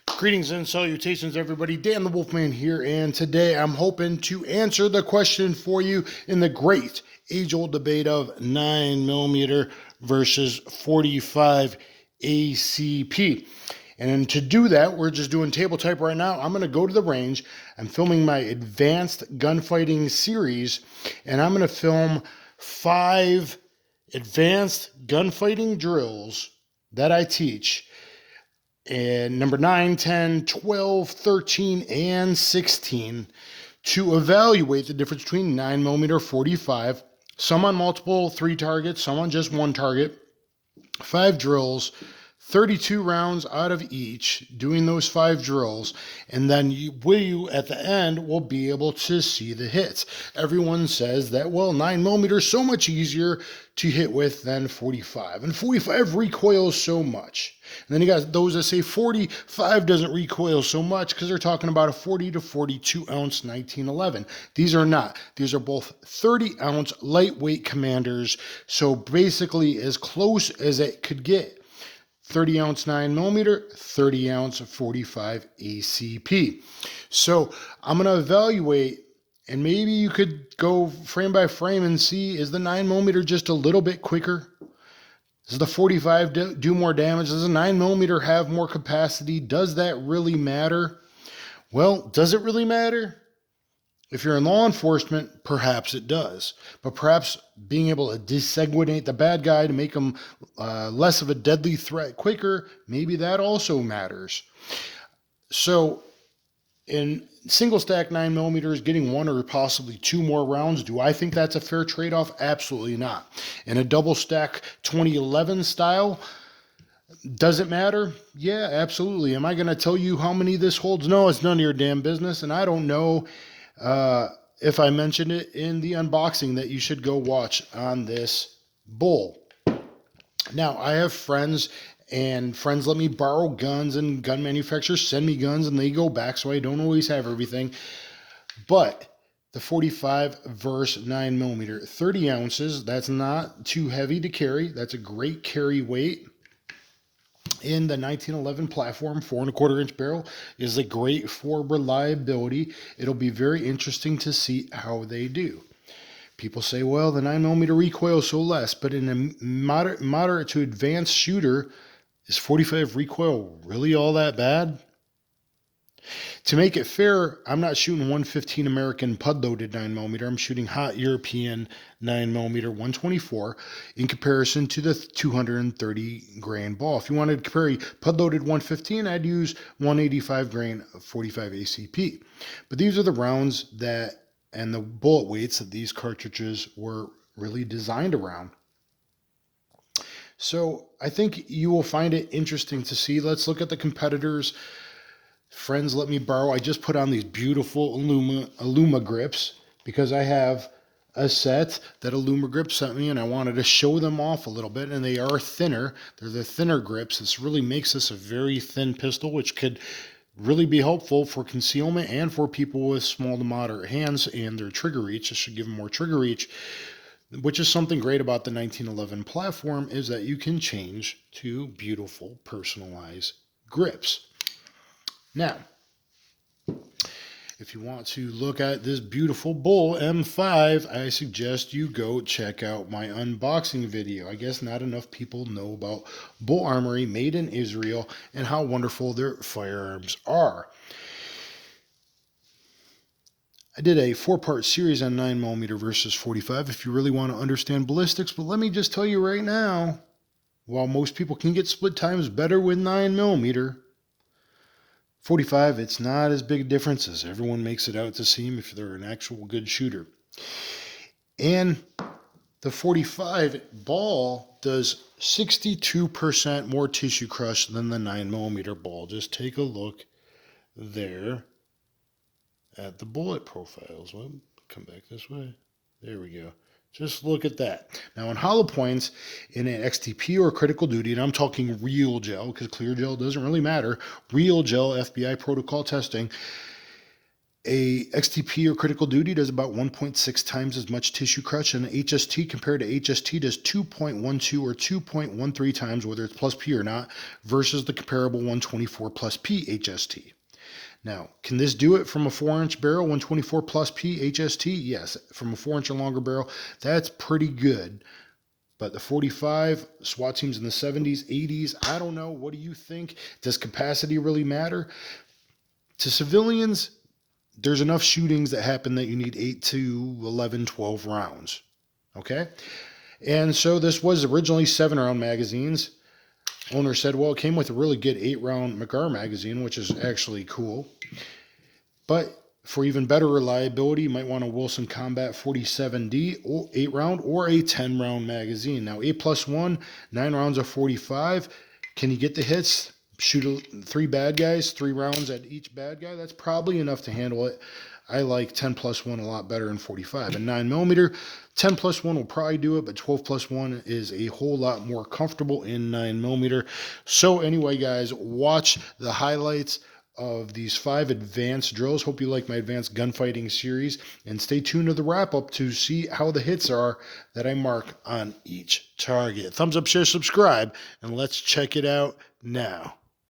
Greetings and salutations, everybody. Dan the Wolfman here, and today I'm hoping to answer the question for you in the great age-old debate of 9mm versus 45 ACP. And to do that, we're just doing table type right now. I'm going to go to the range. I'm filming my advanced gunfighting series, and I'm going to film 5 advanced gunfighting drills that I teach. And number 9, 10, 12, 13, and 16 to evaluate the difference between 9mm 45, some on multiple 3 targets, some on just 1 target, 5 drills, 32 rounds out of each, doing those 5 drills, and then you at the end will be able to see the hits. Everyone says that, well, 9mm is so much easier to hit with than 45, and 45 recoils so much. And then you got those that say 45 doesn't recoil so much because they're talking about a 40 to 42 ounce 1911. These are not. These are both 30 ounce lightweight commanders, so basically as close as it could get. 30 ounce 9mm, 30 ounce 45 ACP. So I'm going to evaluate, and maybe you could go frame by frame and see, is the 9mm just a little bit quicker? Does the 45 do more damage? Does the 9mm have more capacity? Does that really matter? Well, does it really matter? If you're in law enforcement, perhaps it does. But perhaps being able to desanguinate the bad guy to make him less of a deadly threat quicker, maybe that also matters. So in single stack 9mm, getting 1 or possibly 2 more rounds, do I think that's a fair trade-off? Absolutely not. In a double stack 2011 style, does it matter? Yeah, absolutely. Am I going to tell you how many this holds? No, it's none of your damn business, and I don't know if I mentioned it in the unboxing that you should go watch on this bull. Now, I have friends, and friends let me borrow guns, and gun manufacturers send me guns, and they go back, so I don't always have everything. But the 45 versus 9mm, 30 ounces, that's not too heavy to carry. That's a great carry weight. In the 1911 platform, 4¼ inch barrel is a great for reliability. It'll be very interesting to see how they do. People say, well, the 9mm recoil is so less, but in a moderate to advanced shooter, is 45 recoil really all that bad? To make it fair, I'm not shooting 115 American pud-loaded 9mm. I'm shooting hot European 9mm 124 in comparison to the 230 grain ball. If you wanted to carry pud-loaded 115, I'd use 185 grain 45 ACP. But these are the rounds that and the bullet weights that these cartridges were really designed around. So I think you will find it interesting to see. Let's look at the competitors. Friends let me borrow. I just put on these beautiful Illuma grips because I have a set that Illuma Grip sent me, and I wanted to show them off a little bit, and they are thinner. They're the thinner grips. This really makes this a very thin pistol, which could really be helpful for concealment and for people with small to moderate hands and their trigger reach. This should give them more trigger reach, which is something great about the 1911 platform, is that you can change to beautiful personalized grips. Now, if you want to look at this beautiful bull M5, I suggest you go check out my unboxing video. I guess not enough people know about Bull Armory, made in Israel, and how wonderful their firearms are. I did a 4-part series on 9mm versus 45 if you really want to understand ballistics, but let me just tell you right now, while most people can get split times better with 9mm, 45, it's not as big a difference as everyone makes it out to seem if they're an actual good shooter. And the 45 ball does 62% more tissue crush than the 9mm ball. Just take a look there at the bullet profiles. Well, come back this way. There we go. Just look at that. Now, in hollow points, in an XTP or critical duty, and I'm talking real gel, because clear gel doesn't really matter, real gel FBI protocol testing, A XTP or critical duty does about 1.6 times as much tissue crush, and an HST compared to HST does 2.12 or 2.13 times, whether it's plus P or not, versus the comparable 124 plus P HST. Now, can this do it from a 4-inch barrel, 124 plus P HST? Yes, from a 4-inch or longer barrel, that's pretty good. But the 45, SWAT teams in the 70s, 80s, I don't know. What do you think? Does capacity really matter? To civilians, there's enough shootings that happen that you need 8 to 11, 12 rounds. Okay? And so this was originally 7-round magazines. Owner said, well, it came with a really good 8-round McGar magazine, which is actually cool. But for even better reliability, you might want a Wilson Combat 47D 8-round or a 10-round magazine. Now, 8+1, 9 rounds of 45. Can you get the hits? Shoot 3 bad guys, 3 rounds at each bad guy. That's probably enough to handle it. I like 10+1 a lot better than 45. And 9mm, 10+1 will probably do it, but 12+1 is a whole lot more comfortable in 9mm. So anyway, guys, watch the highlights of these 5 advanced drills. Hope you like my advanced gunfighting series, and stay tuned to the wrap-up to see how the hits are that I mark on each target. Thumbs up, share, subscribe, and let's check it out now.